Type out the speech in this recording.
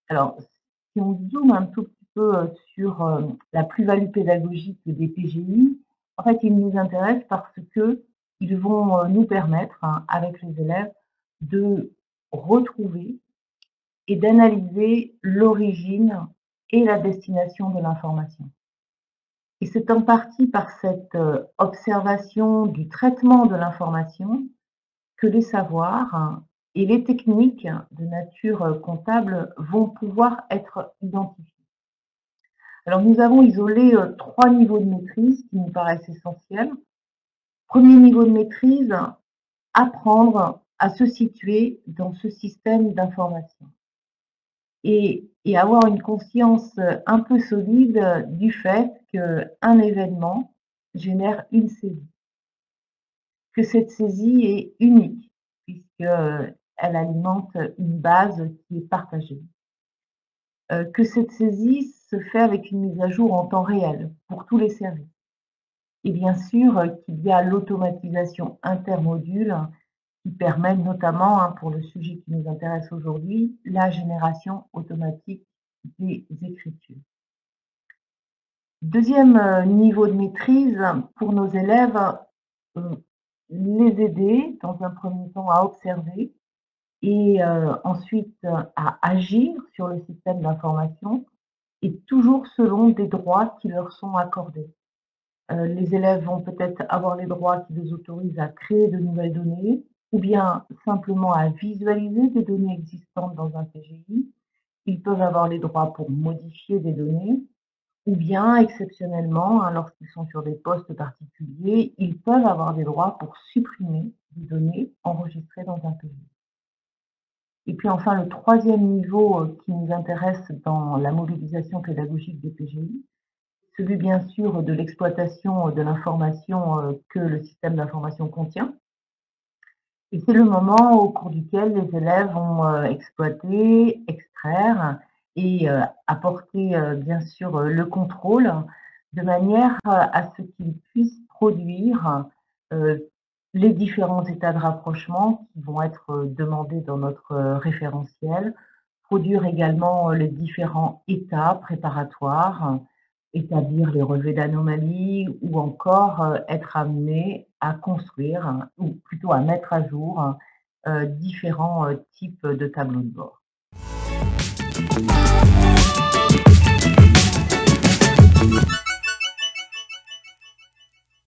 Alors, si on zoome un tout petit peu, sur, la plus-value pédagogique des PGI, en fait, ils nous intéressent parce qu'ils vont, nous permettre, hein, avec les élèves, de retrouver et d'analyser l'origine et la destination de l'information. Et c'est en partie par cette, observation du traitement de l'information que les savoirs, hein, et les techniques de nature, comptable vont pouvoir être identifiés. Alors nous avons isolé, 3 niveaux de maîtrise qui nous paraissent essentiels. Premier niveau de maîtrise, apprendre à se situer dans ce système d'information et avoir une conscience, un peu solide, du fait qu'un événement génère une saisie. Que cette saisie est unique puisque, elle alimente une base qui est partagée. Que cette saisie se fait avec une mise à jour en temps réel pour tous les services et bien sûr, qu'il y a l'automatisation intermodule qui permet notamment, hein, pour le sujet qui nous intéresse aujourd'hui, la génération automatique des écritures. Deuxième, niveau de maîtrise pour nos élèves, les aider dans un premier temps à observer et ensuite à agir sur le système d'information et toujours selon des droits qui leur sont accordés. Les élèves vont peut-être avoir les droits qui les autorisent à créer de nouvelles données ou bien simplement à visualiser des données existantes dans un PGI. Ils peuvent avoir les droits pour modifier des données ou bien exceptionnellement, hein, lorsqu'ils sont sur des postes particuliers, ils peuvent avoir des droits pour supprimer des données enregistrées dans un PGI. Et puis enfin, le troisième niveau, qui nous intéresse dans la mobilisation pédagogique des PGI, celui bien sûr de l'exploitation de l'information, que le système d'information contient. Et c'est le moment au cours duquel les élèves vont, exploiter, extraire et apporter, bien sûr, le contrôle de manière, à ce qu'ils puissent produire, les différents états de rapprochement qui vont être, demandés dans notre, référentiel. Produire également, les différents états préparatoires, établir les relevés d'anomalies ou encore, être amené à construire, ou plutôt à mettre à jour, différents, types de tableaux de bord.